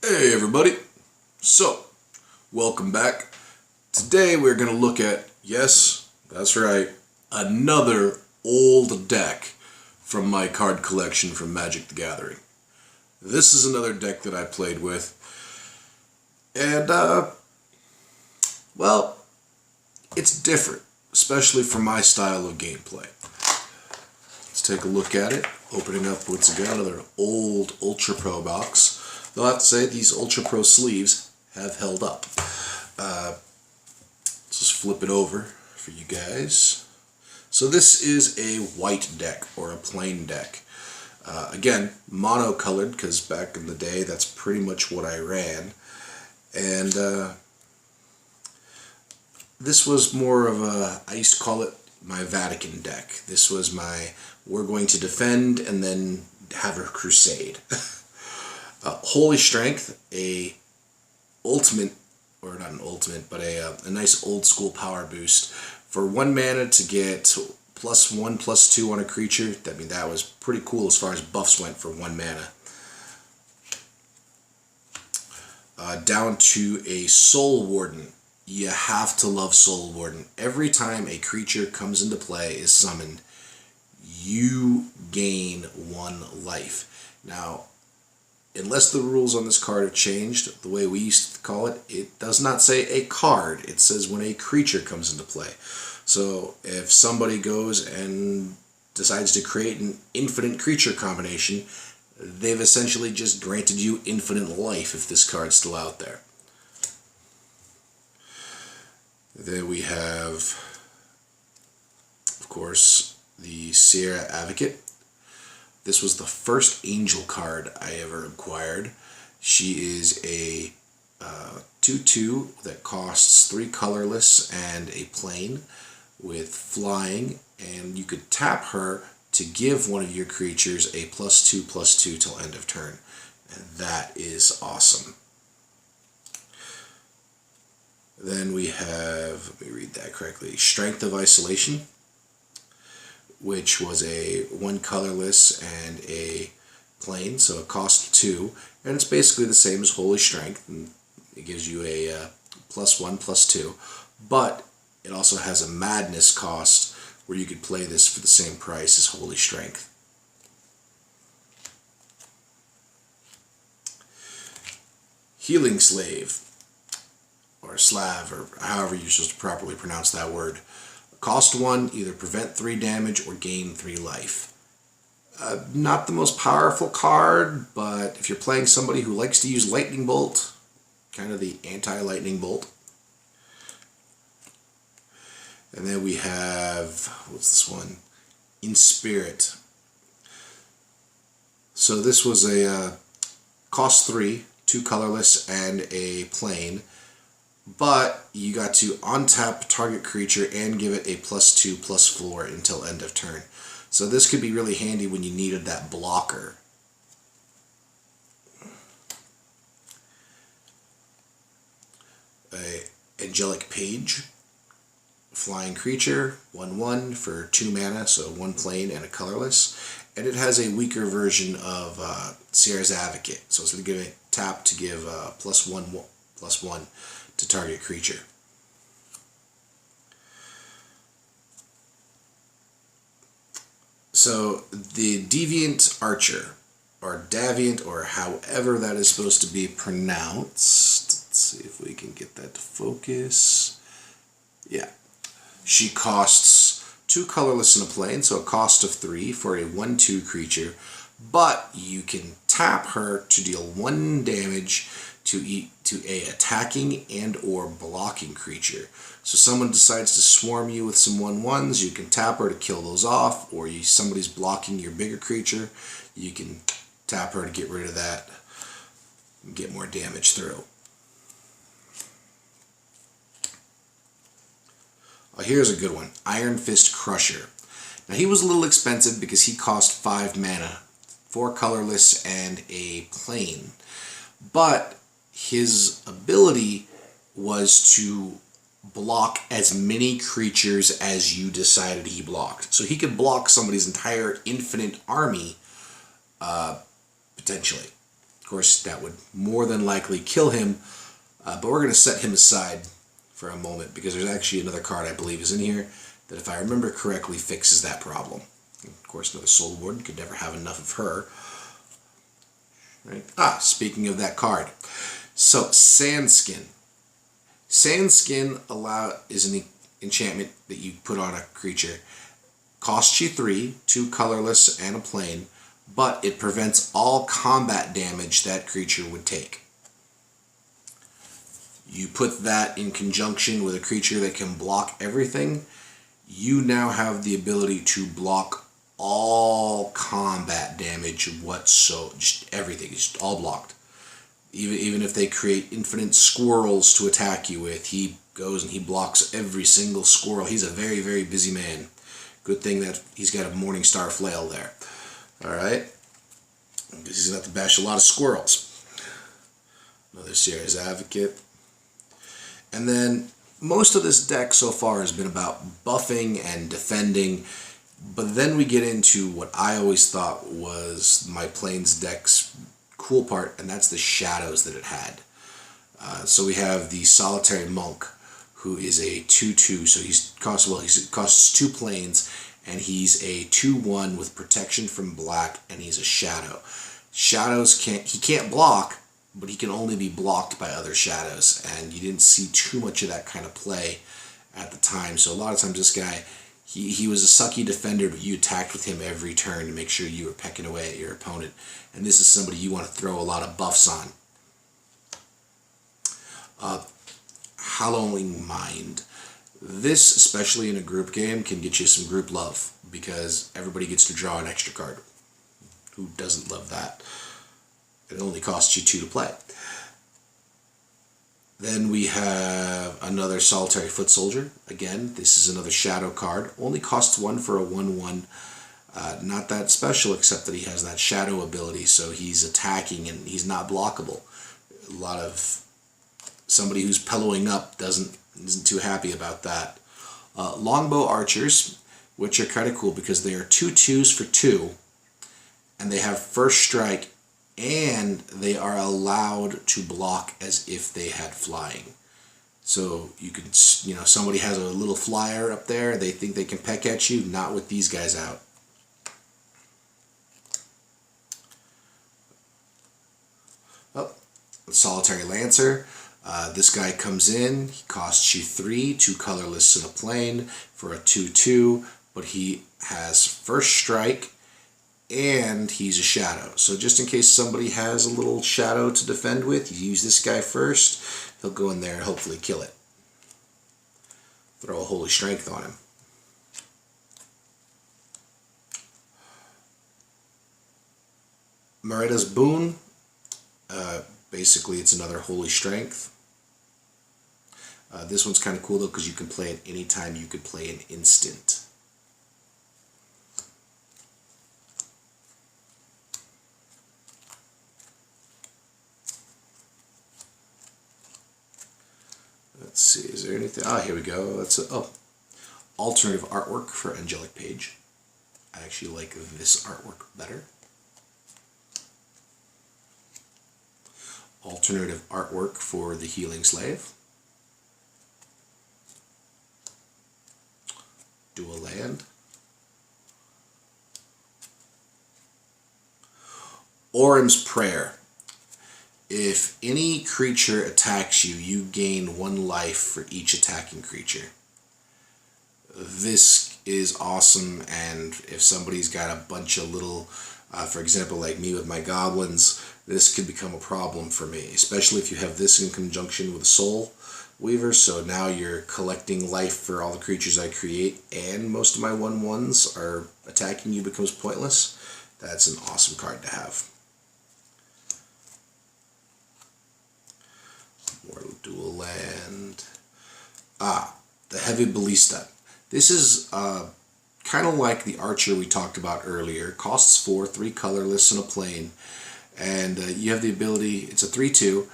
Hey everybody, so welcome back. Today we're going to look at, yes, that's right, another old deck from my card collection from Magic the Gathering. This is another deck that I played with, and well, it's different, especially for my style of gameplay. Let's take a look at it, opening up once again another old Ultra Pro box. Though I have to say, these Ultra Pro sleeves have held up. Let's just flip it over for you guys. So this is a white deck, or a plain deck. Again, mono-colored, because back in the day, that's pretty much what I ran. And this was more of a, I used to call it my Vatican deck. This was my, we're going to defend and then have a crusade. Holy Strength, a ultimate, or not an ultimate, but a nice old school power boost. For 1 mana to get +1/+2 on a creature, that was pretty cool as far as buffs went for 1 mana. Down to a Soul Warden. You have to love Soul Warden. Every time a creature comes into play, is summoned, you gain 1 life. Now, unless the rules on this card have changed, the way we used to call it, it does not say a card. It says when a creature comes into play. So if somebody goes and decides to create an infinite creature combination, they've essentially just granted you infinite life if this card's still out there. Then we have, of course, the Sierra Advocate. This was the first angel card I ever acquired. She is a 2/2 that costs 3 colorless and a plain with flying, and you could tap her to give one of your creatures a +2/+2 till end of turn. And that is awesome. Then we have, let me read that correctly, Strength of Isolation, which was a 1 colorless and a plain, so it costs 2, and it's basically the same as Holy Strength, and it gives you a +1/+2, but it also has a Madness cost where you could play this for the same price as Holy Strength. Healing Slave, or Slav, or however you're supposed to properly pronounce that word. Cost 1, either prevent 3 damage or gain 3 life. Not the most powerful card, but if you're playing somebody who likes to use Lightning Bolt, kind of the anti-Lightning Bolt. And then we have, what's this one? In Spirit. So this was a cost 3, 2 colorless and a plain. But you got to untap target creature and give it a +2/+4 until end of turn. So this could be really handy when you needed that blocker. Angelic Page, flying creature, 1/1 for 2 mana, so 1 plain and a colorless. And it has a weaker version of Sierra's Advocate. So it's going to give it tap to give +1/+1 to target creature. So the Deviant Archer, or Daviant, or however that is supposed to be pronounced. Let's see if we can get that to focus. Yeah. She costs 2 colorless and a plain, so a cost of 3 for a 1/2 creature, but you can tap her to deal 1 damage to a attacking and or blocking creature. So someone decides to swarm you with some 1/1s, you can tap her to kill those off, or somebody's blocking your bigger creature, you can tap her to get rid of that and get more damage through. Here's a good one, Iron Fist Crusher. Now he was a little expensive because he cost 5 mana, 4 colorless and a plain, but his ability was to block as many creatures as you decided he blocked. So he could block somebody's entire infinite army, potentially. Of course, that would more than likely kill him, but we're going to set him aside for a moment because there's actually another card I believe is in here that, if I remember correctly, fixes that problem. And of course, another Soul Warden, could never have enough of her. Right? Speaking of that card. So, Sandskin. Sandskin is an enchantment that you put on a creature. Costs you 3, 2 colorless and a plain, but it prevents all combat damage that creature would take. You put that in conjunction with a creature that can block everything, you now have the ability to block all combat damage whatsoever. Just everything is all blocked. Even if they create infinite squirrels to attack you with, he goes and he blocks every single squirrel. He's a very, very busy man. Good thing that he's got a Morningstar Flail there. Alright? He's going to have to bash a lot of squirrels. Another Serious Advocate. And then most of this deck so far has been about buffing and defending, but then we get into what I always thought was my Plains deck's cool part, and that's the shadows that it had. So we have the Solitary Monk, who is a 2/2, so he costs 2 planes, and he's a 2/1 with protection from black, and he's a shadow. Shadows he can't block, but he can only be blocked by other shadows, and you didn't see too much of that kind of play at the time. So a lot of times this guy, he was a sucky defender, but you attacked with him every turn to make sure you were pecking away at your opponent. And this is somebody you want to throw a lot of buffs on. Hallowing Mind. This, especially in a group game, can get you some group love because everybody gets to draw an extra card. Who doesn't love that? It only costs you 2 to play. Then we have another Solitary Foot Soldier. Again, this is another shadow card. Only costs 1 for a 1/1. Not that special, except that he has that shadow ability, so he's attacking and he's not blockable. A lot of somebody who's pillowing up isn't too happy about that. Longbow Archers, which are kind of cool because they are 2/2s for 2, and they have first strike, and they are allowed to block as if they had flying. So you can, somebody has a little flyer up there, they think they can peck at you, not with these guys out. Solitary Lancer. This guy comes in, he costs you 3, 2 colorless and a plain for a 2/2, but he has first strike, and he's a shadow. So just in case somebody has a little shadow to defend with, you use this guy first, he'll go in there and hopefully kill it. Throw a Holy Strength on him. Mereda's Boon. Basically, it's another Holy Strength. This one's kind of cool though because you can play it anytime you could play an instant. Let's see, is there anything? Here we go. That's alternative artwork for Angelic Page. I actually like this artwork better. Alternative artwork for the Healing Slave. Dual Land. Orem's Prayer. If any creature attacks you, you gain 1 life for each attacking creature. This is awesome, and if somebody's got a bunch of little, for example, like me with my goblins, this could become a problem for me, especially if you have this in conjunction with a Soul Weaver. So now you're collecting life for all the creatures I create, and most of my 1/1s are attacking you becomes pointless. That's an awesome card to have. More Dual Land. The Heavy Ballista. This is kind of like the Archer we talked about earlier. Costs 4, 3 colorless and a plain. And you have the ability, it's a 3/2,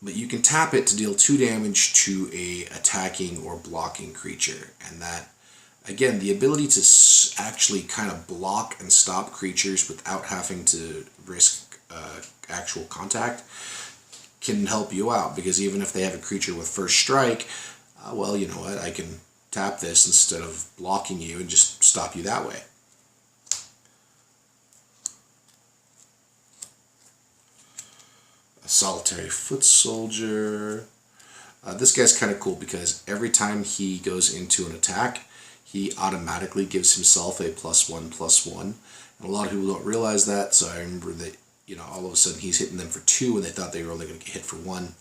but you can tap it to deal 2 damage to a attacking or blocking creature. And that, again, the ability to actually kind of block and stop creatures without having to risk actual contact, can help you out, because even if they have a creature with first strike, well, you know what, I can tap this instead of blocking you and just stop you that way. A solitary foot soldier. This guy's kind of cool because every time he goes into an attack, he automatically gives himself a +1/+1. And a lot of people don't realize that, so I remember that, you know, all of a sudden he's hitting them for 2 when they thought they were only going to get hit for 1.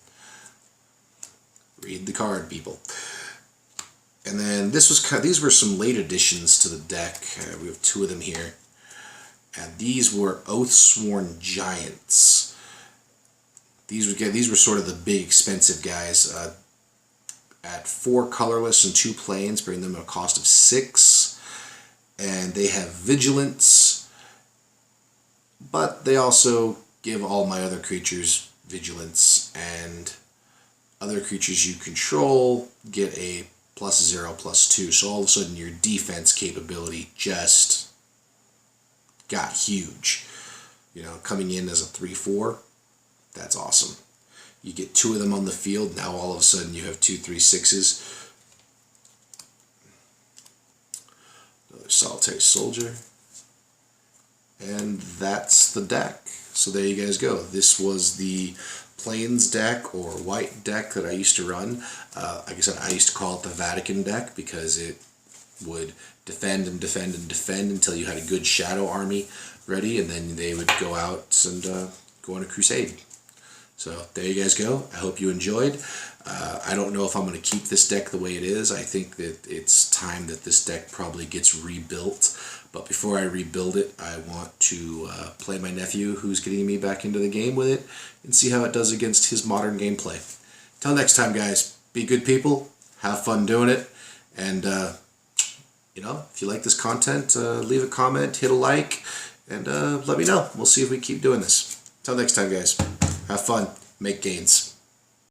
Read the card, people. And then these were some late additions to the deck. We have 2 of them here. And these were Oathsworn Giants. These were sort of the big expensive guys. At 4 colorless and 2 planes, bring them at a cost of 6. And they have vigilance, but they also give all my other creatures vigilance, and other creatures you control get a +0/+2. So all of a sudden your defense capability just got huge. You know, coming in as a 3/4, that's awesome. You get 2 of them on the field, now all of a sudden you have 2 3/6s. Another solitary soldier. And that's the deck. So there you guys go. This was the Plains deck or white deck that I used to run. Like I said, I used to call it the Vatican deck because it would defend and defend and defend until you had a good shadow army ready, and then they would go out and go on a crusade. So there you guys go. I hope you enjoyed. I don't know if I'm going to keep this deck the way it is. I think that it's time that this deck probably gets rebuilt. But before I rebuild it, I want to play my nephew, who's getting me back into the game, with it, and see how it does against his modern gameplay. Till next time, guys, be good people, have fun doing it, and you know, if you like this content, leave a comment, hit a like, and let me know. We'll see if we keep doing this. Till next time, guys, have fun, make gains.